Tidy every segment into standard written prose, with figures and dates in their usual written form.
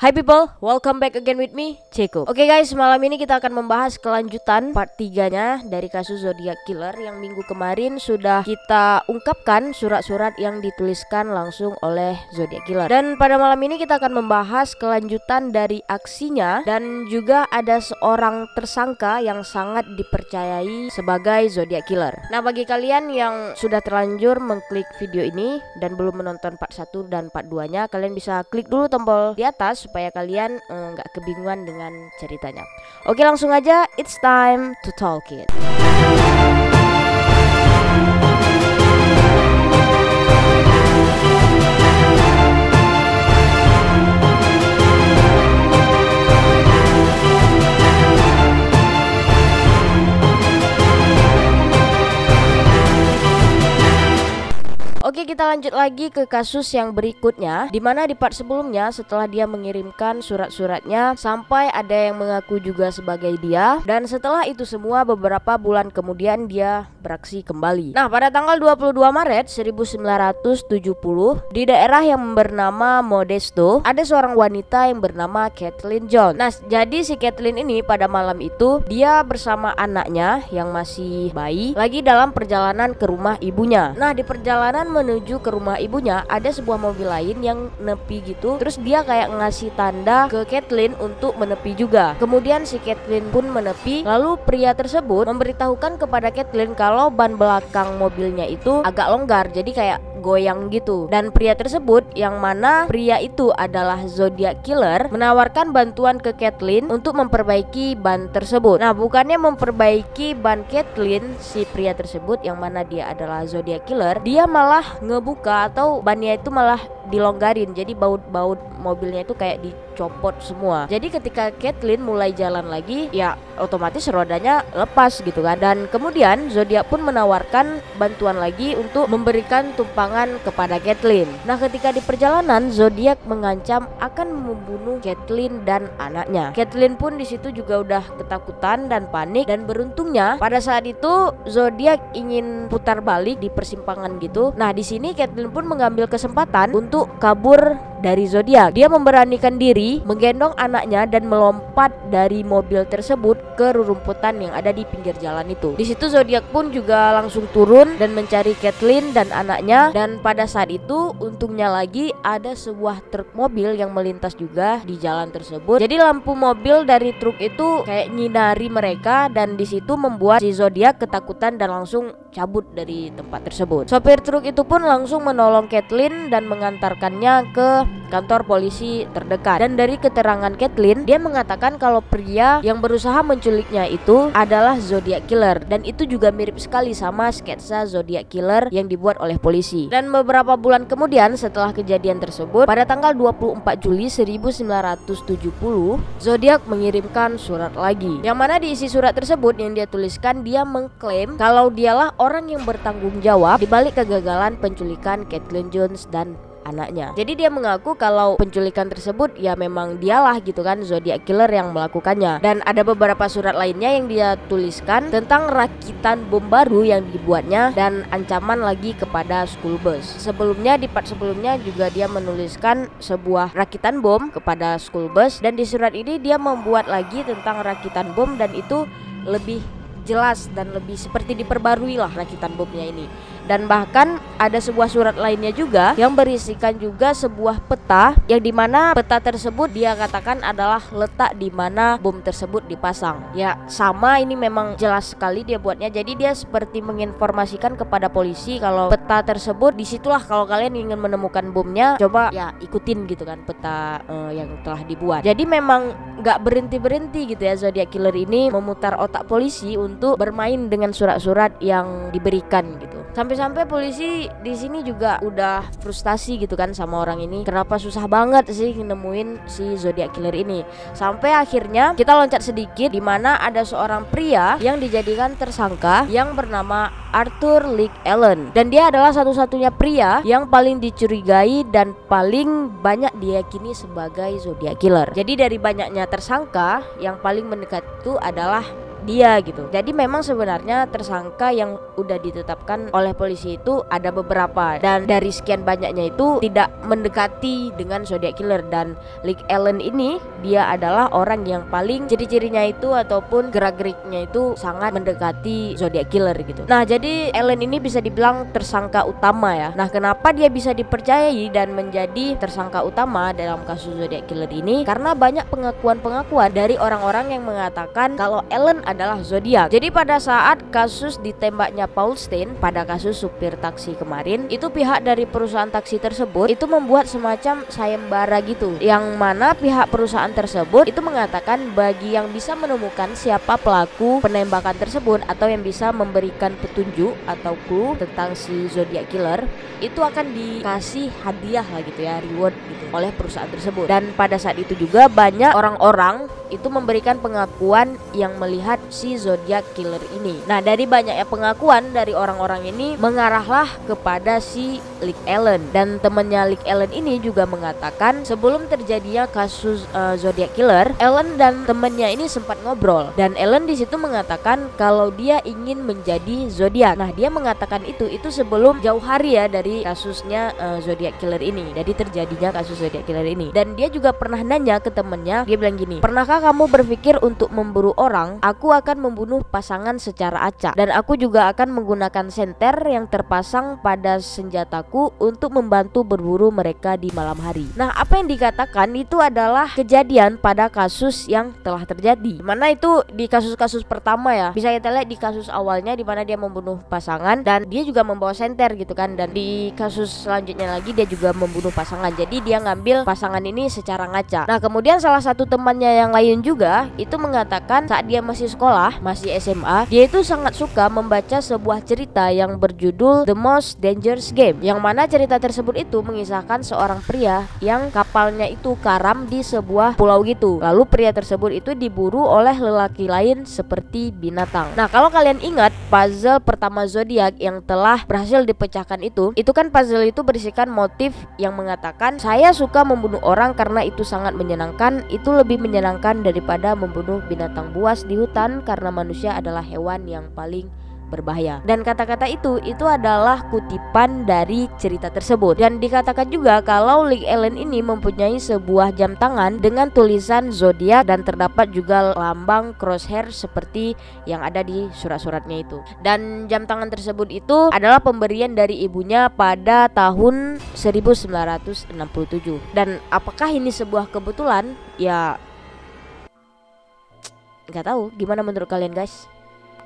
Hi people, welcome back again with me, Ceko. Oke guys, malam ini kita akan membahas kelanjutan part 3-nya dari kasus Zodiac Killer yang minggu kemarin sudah kita ungkapkan surat-surat yang dituliskan langsung oleh Zodiac Killer. Dan pada malam ini kita akan membahas kelanjutan dari aksinya dan juga ada seorang tersangka yang sangat dipercayai sebagai Zodiac Killer. Nah, bagi kalian yang sudah terlanjur mengklik video ini dan belum menonton part 1 dan part 2-nya, kalian bisa klik dulu tombol di atas supaya kalian nggak kebingungan dengan ceritanya. Oke, langsung aja, it's time to talk it. Oke, kita lanjut lagi ke kasus yang berikutnya, dimana di part sebelumnya setelah dia mengirimkan surat-suratnya sampai ada yang mengaku juga sebagai dia, dan setelah itu semua beberapa bulan kemudian dia beraksi kembali. Nah, pada tanggal 22 Maret 1970 di daerah yang bernama Modesto ada seorang wanita yang bernama Kathleen Jones. Nah, jadi si Kathleen ini pada malam itu dia bersama anaknya yang masih bayi lagi dalam perjalanan ke rumah ibunya. Nah, di perjalanan menuju ke rumah ibunya ada sebuah mobil lain yang nepi gitu. Terus dia kayak ngasih tanda ke Kathleen untuk menepi juga. Kemudian si Kathleen pun menepi. Lalu pria tersebut memberitahukan kepada Kathleen kalau ban belakang mobilnya itu agak longgar, jadi kayak goyang gitu. Dan pria tersebut, yang mana pria itu adalah Zodiac Killer, menawarkan bantuan ke Kathleen untuk memperbaiki ban tersebut. Nah, bukannya memperbaiki ban Kathleen, si pria tersebut yang mana dia adalah Zodiac Killer, dia malah ngebuka atau bannya itu malah dilonggarin. Jadi baut-baut mobilnya itu kayak dicopot semua. Jadi ketika Kathleen mulai jalan lagi, ya otomatis rodanya lepas gitu kan. Dan kemudian Zodiac pun menawarkan bantuan lagi untuk memberikan tumpangan kepada Kathleen. Nah, ketika di perjalanan Zodiac mengancam akan membunuh Kathleen dan anaknya. Kathleen pun di situ juga udah ketakutan dan panik, dan beruntungnya pada saat itu Zodiac ingin putar balik di persimpangan gitu. Nah, di sini Kathleen pun mengambil kesempatan untuk kabur dari Zodiac. Dia memberanikan diri, menggendong anaknya dan melompat dari mobil tersebut ke rerumputan yang ada di pinggir jalan itu. Di situ Zodiac pun juga langsung turun dan mencari Kathleen dan anaknya. Dan pada saat itu untungnya lagi ada sebuah truk mobil yang melintas juga di jalan tersebut. Jadi lampu mobil dari truk itu kayak nyinari mereka, dan di situ membuat si Zodiac ketakutan dan langsung cabut dari tempat tersebut. Sopir truk itu pun langsung menolong Kathleen dan mengantarkannya ke kantor polisi terdekat. Dan dari keterangan Kathleen, dia mengatakan kalau pria yang berusaha menculiknya itu adalah Zodiac Killer, dan itu juga mirip sekali sama sketsa Zodiac Killer yang dibuat oleh polisi. Dan beberapa bulan kemudian setelah kejadian tersebut, pada tanggal 24 Juli 1970, Zodiac mengirimkan surat lagi, yang mana di isi surat tersebut yang dia tuliskan, dia mengklaim kalau dialah orang yang bertanggung jawab dibalik kegagalan penculikan Kathleen Jones dan anaknya. Jadi dia mengaku kalau penculikan tersebut ya memang dialah gitu kan, Zodiac Killer yang melakukannya. Dan ada beberapa surat lainnya yang dia tuliskan tentang rakitan bom baru yang dibuatnya dan ancaman lagi kepada school bus. Sebelumnya di part sebelumnya juga dia menuliskan sebuah rakitan bom kepada school bus, dan di surat ini dia membuat lagi tentang rakitan bom, dan itu lebih jelas dan lebih seperti diperbarui lah rakitan bomnya ini. Dan bahkan ada sebuah surat lainnya juga yang berisikan juga sebuah peta, yang dimana peta tersebut dia katakan adalah letak di mana bom tersebut dipasang. Ya sama, ini memang jelas sekali dia buatnya. Jadi dia seperti menginformasikan kepada polisi kalau peta tersebut disitulah kalau kalian ingin menemukan bomnya, coba ya ikutin gitu kan peta yang telah dibuat. Jadi memang nggak berhenti-berhenti gitu ya Zodiac Killer ini memutar otak polisi untuk bermain dengan surat-surat yang diberikan gitu. Sampai-sampai polisi di sini juga udah frustasi gitu kan sama orang ini. Kenapa susah banget sih nemuin si Zodiac Killer ini? Sampai akhirnya kita loncat sedikit, di mana ada seorang pria yang dijadikan tersangka yang bernama Arthur Leigh Allen. Dan dia adalah satu-satunya pria yang paling dicurigai dan paling banyak diyakini sebagai Zodiac Killer. Jadi dari banyaknya tersangka, yang paling mendekat itu adalah dia gitu. Jadi memang sebenarnya tersangka yang udah ditetapkan oleh polisi itu ada beberapa, dan dari sekian banyaknya itu tidak mendekati dengan Zodiac Killer. Dan Rick Allen ini dia adalah orang yang paling ciri-cirinya itu ataupun gerak-geriknya itu sangat mendekati Zodiac Killer gitu. Nah, jadi Allen ini bisa dibilang tersangka utama ya. Nah, kenapa dia bisa dipercayai dan menjadi tersangka utama dalam kasus Zodiac Killer ini? Karena banyak pengakuan-pengakuan dari orang-orang yang mengatakan kalau Allen adalah Zodiac. Jadi pada saat kasus ditembaknya Paul Stine pada kasus supir taksi kemarin, itu pihak dari perusahaan taksi tersebut itu membuat semacam sayembara gitu, yang mana pihak perusahaan tersebut itu mengatakan bagi yang bisa menemukan siapa pelaku penembakan tersebut atau yang bisa memberikan petunjuk atau clue tentang si Zodiac Killer, itu akan dikasih hadiah lah gitu ya, reward gitu oleh perusahaan tersebut. Dan pada saat itu juga banyak orang-orang itu memberikan pengakuan yang melihat si Zodiac Killer ini. Nah, dari banyaknya pengakuan dari orang-orang ini mengarahlah kepada si Rick Allen, dan temannya Rick Allen ini juga mengatakan sebelum terjadinya kasus Zodiac Killer, Allen dan temannya ini sempat ngobrol, dan Allen di situ mengatakan kalau dia ingin menjadi Zodiac. Nah, dia mengatakan itu sebelum jauh hari ya dari kasusnya Zodiac Killer ini, jadi terjadinya kasus Zodiac Killer ini. Dan dia juga pernah nanya ke temannya, dia bilang gini, pernahkah kamu berpikir untuk memburu orang? Aku akan membunuh pasangan secara acak, dan aku juga akan menggunakan senter yang terpasang pada senjataku untuk membantu berburu mereka di malam hari. Nah, apa yang dikatakan itu adalah kejadian pada kasus yang telah terjadi, mana itu di kasus-kasus pertama ya. Bisa kita lihat di kasus awalnya di mana dia membunuh pasangan dan dia juga membawa senter gitu kan, dan di kasus selanjutnya lagi dia juga membunuh pasangan. Jadi dia ngambil pasangan ini secara ngaca. Nah, kemudian salah satu temannya yang lain juga itu mengatakan saat dia masih sekolah, masih SMA, dia itu sangat suka membaca sebuah cerita yang berjudul The Most Dangerous Game, yang mana cerita tersebut itu mengisahkan seorang pria yang kapalnya itu karam di sebuah pulau gitu. Lalu pria tersebut itu diburu oleh lelaki lain seperti binatang. Nah, kalau kalian ingat puzzle pertama Zodiac yang telah berhasil dipecahkan itu kan puzzle itu berisikan motif yang mengatakan saya suka membunuh orang karena itu sangat menyenangkan, itu lebih menyenangkan daripada membunuh binatang buas di hutan karena manusia adalah hewan yang paling berbahaya. Dan kata-kata itu adalah kutipan dari cerita tersebut. Dan dikatakan juga kalau Rick Allen ini mempunyai sebuah jam tangan dengan tulisan zodiak, dan terdapat juga lambang crosshair seperti yang ada di surat-suratnya itu. Dan jam tangan tersebut itu adalah pemberian dari ibunya pada tahun 1967. Dan apakah ini sebuah kebetulan? Ya nggak tahu. Gimana menurut kalian guys?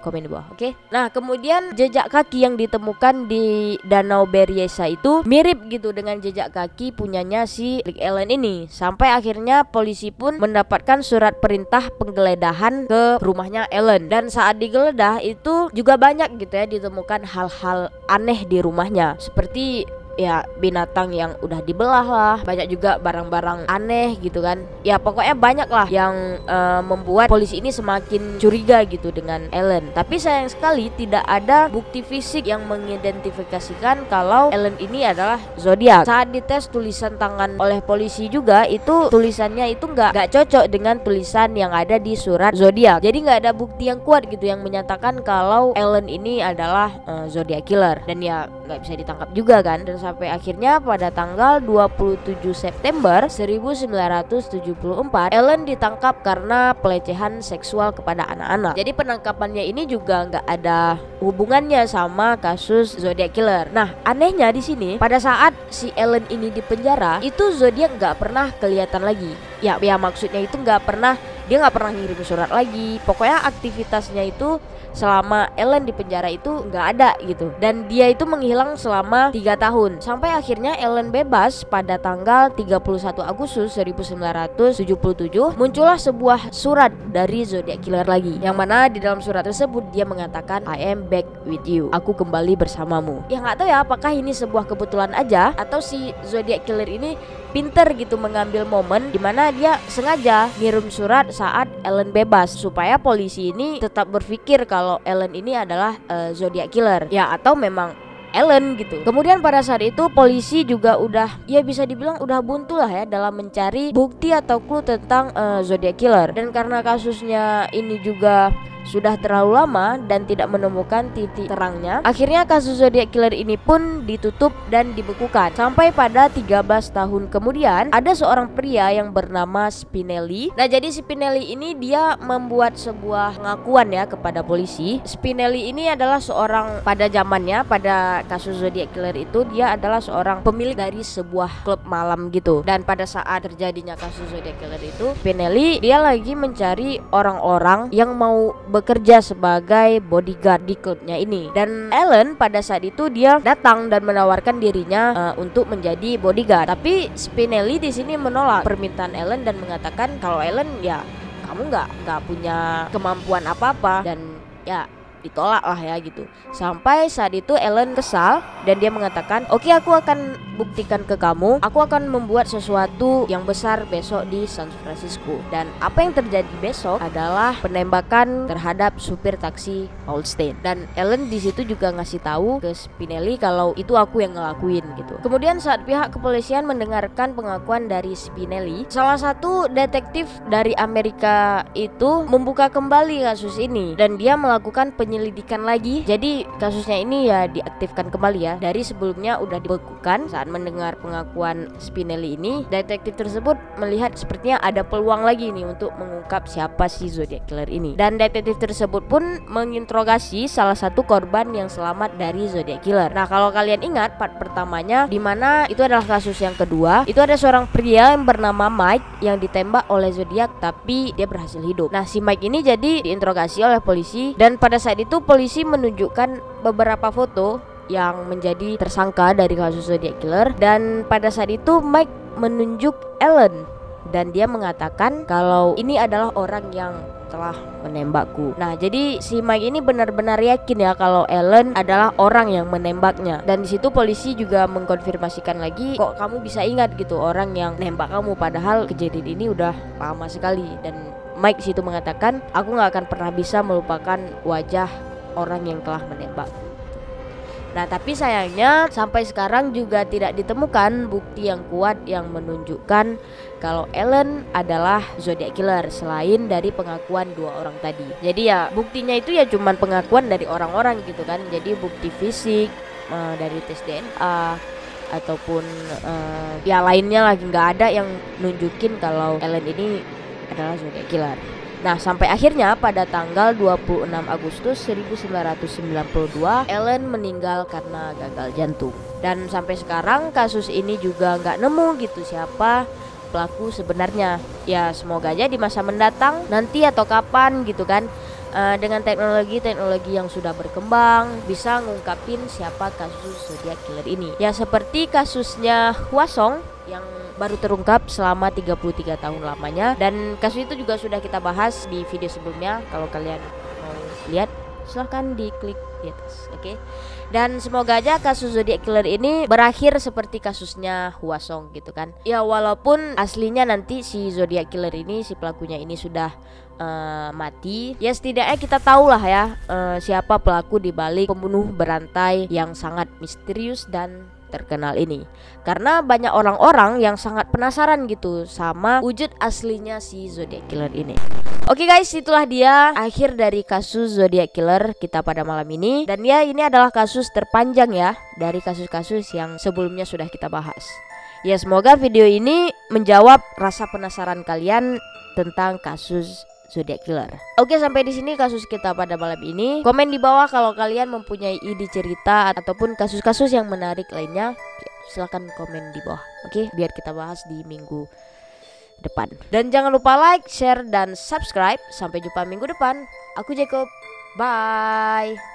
Komen di bawah, oke? Nah, kemudian jejak kaki yang ditemukan di Danau Berryessa itu mirip gitu dengan jejak kaki punyanya si Rick Allen ini. Sampai akhirnya polisi pun mendapatkan surat perintah penggeledahan ke rumahnya Allen. Dan saat digeledah itu juga banyak gitu ya ditemukan hal-hal aneh di rumahnya, seperti ya binatang yang udah dibelah lah, banyak juga barang-barang aneh gitu kan. Ya pokoknya banyak lah yang membuat polisi ini semakin curiga gitu dengan Allen. Tapi sayang sekali tidak ada bukti fisik yang mengidentifikasikan kalau Allen ini adalah Zodiac. Saat dites tulisan tangan oleh polisi juga itu tulisannya itu nggak cocok dengan tulisan yang ada di surat Zodiac. Jadi nggak ada bukti yang kuat gitu yang menyatakan kalau Allen ini adalah Zodiac Killer. Dan ya nggak bisa ditangkap juga kan. Dan sampai akhirnya pada tanggal 27 September 1974 Allen ditangkap karena pelecehan seksual kepada anak-anak. Jadi penangkapannya ini juga nggak ada hubungannya sama kasus Zodiac Killer. Nah, anehnya di sini pada saat si Allen ini di penjara itu Zodiac nggak pernah kelihatan lagi. Ya maksudnya itu dia nggak pernah ngirim surat lagi. Pokoknya aktivitasnya itu selama Allen di penjara itu nggak ada gitu. Dan dia itu menghilang selama 3 tahun. Sampai akhirnya Allen bebas pada tanggal 31 Agustus 1977. Muncullah sebuah surat dari Zodiac Killer lagi, yang mana di dalam surat tersebut dia mengatakan I am back with you, aku kembali bersamamu. Ya nggak tahu ya apakah ini sebuah kebetulan aja atau si Zodiac Killer ini pinter gitu mengambil momen dimana dia sengaja ngirim surat saat Allen bebas supaya polisi ini tetap berpikir kalau Allen ini adalah Zodiac Killer. Ya atau memang Allen gitu. Kemudian pada saat itu polisi juga udah ya bisa dibilang udah buntu lah ya dalam mencari bukti atau clue tentang Zodiac Killer. Dan karena kasusnya ini juga sudah terlalu lama dan tidak menemukan titik terangnya. Akhirnya kasus Zodiac Killer ini pun ditutup dan dibekukan. Sampai pada 13 tahun kemudian ada seorang pria yang bernama Spinelli. Nah, jadi Spinelli ini dia membuat sebuah pengakuan ya kepada polisi. Spinelli ini adalah seorang, pada zamannya pada kasus Zodiac Killer itu, dia adalah seorang pemilik dari sebuah klub malam gitu. Dan pada saat terjadinya kasus Zodiac Killer itu, Spinelli dia lagi mencari orang-orang yang mau bekerja sebagai bodyguard di klubnya ini. Dan Ellen pada saat itu dia datang dan menawarkan dirinya untuk menjadi bodyguard. Tapi Spinelli di sini menolak permintaan Ellen dan mengatakan kalau Ellen ya kamu nggak punya kemampuan apa-apa, dan ya ditolak lah ya gitu. Sampai saat itu Ellen kesal dan dia mengatakan, oke, aku akan buktikan ke kamu, aku akan membuat sesuatu yang besar besok di San Francisco. Dan apa yang terjadi besok adalah penembakan terhadap supir taksi Paul Stine. Dan Ellen di situ juga ngasih tahu ke Spinelli kalau itu aku yang ngelakuin gitu. Kemudian saat pihak kepolisian mendengarkan pengakuan dari Spinelli, salah satu detektif dari Amerika itu membuka kembali kasus ini dan dia melakukan penyelidikan lagi. Jadi kasusnya ini ya diaktifkan kembali ya. Dari sebelumnya udah dibekukan. Saat mendengar pengakuan Spinelli ini, detektif tersebut melihat sepertinya ada peluang lagi nih untuk mengungkap siapa si Zodiac Killer ini. Dan detektif tersebut pun menginterogasi salah satu korban yang selamat dari Zodiac Killer. Nah, kalau kalian ingat part pertamanya, dimana itu adalah kasus yang kedua, itu ada seorang pria yang bernama Mike yang ditembak oleh Zodiac tapi dia berhasil hidup. Nah, si Mike ini jadi diinterogasi oleh polisi, dan pada saat itu polisi menunjukkan beberapa foto yang menjadi tersangka dari kasus Zodiac Killer. Dan pada saat itu Mike menunjuk Ellen dan dia mengatakan kalau ini adalah orang yang telah menembakku. Nah, jadi si Mike ini benar-benar yakin ya kalau Ellen adalah orang yang menembaknya. Dan di situ polisi juga mengkonfirmasikan lagi, kok kamu bisa ingat gitu orang yang nembak kamu, padahal kejadian ini udah lama sekali. Dan Mike situ mengatakan, aku gak akan pernah bisa melupakan wajah orang yang telah menembakku. Nah, tapi sayangnya sampai sekarang juga tidak ditemukan bukti yang kuat yang menunjukkan kalau Ellen adalah Zodiac Killer selain dari pengakuan dua orang tadi. Jadi ya buktinya itu ya cuman pengakuan dari orang-orang gitu kan. Jadi bukti fisik dari tes DNA ataupun ya lainnya lagi nggak ada yang nunjukin kalau Ellen ini adalah Zodiac Killer. Nah, sampai akhirnya pada tanggal 26 Agustus 1992 Ellen meninggal karena gagal jantung. Dan sampai sekarang kasus ini juga nggak nemu gitu siapa pelaku sebenarnya. Ya semoga aja di masa mendatang nanti atau kapan gitu kan, dengan teknologi yang sudah berkembang bisa ngungkapin siapa kasus Zodiac Killer ini. Ya seperti kasusnya Hwasong yang baru terungkap selama 33 tahun lamanya. Dan kasus itu juga sudah kita bahas di video sebelumnya. Kalau kalian mau lihat silahkan diklik di atas. Oke. Dan semoga aja kasus Zodiac Killer ini berakhir seperti kasusnya Hwasong gitu kan. Ya walaupun aslinya nanti si Zodiac Killer ini, si pelakunya ini sudah mati, ya setidaknya kita tahu lah ya siapa pelaku di balik pembunuh berantai yang sangat misterius dan terkenal ini. Karena banyak orang-orang yang sangat penasaran gitu sama wujud aslinya si Zodiac Killer ini. Oke guys, itulah dia akhir dari kasus Zodiac Killer kita pada malam ini. Dan ya ini adalah kasus terpanjang ya dari kasus-kasus yang sebelumnya sudah kita bahas. Ya semoga video ini menjawab rasa penasaran kalian tentang kasus Zodiac Killer. Oke, sampai di sini kasus kita pada malam ini. Komen di bawah kalau kalian mempunyai ide cerita ataupun kasus-kasus yang menarik lainnya. Silahkan komen di bawah. Oke, biar kita bahas di minggu depan. Dan jangan lupa like, share, dan subscribe. Sampai jumpa minggu depan. Aku Jacob. Bye.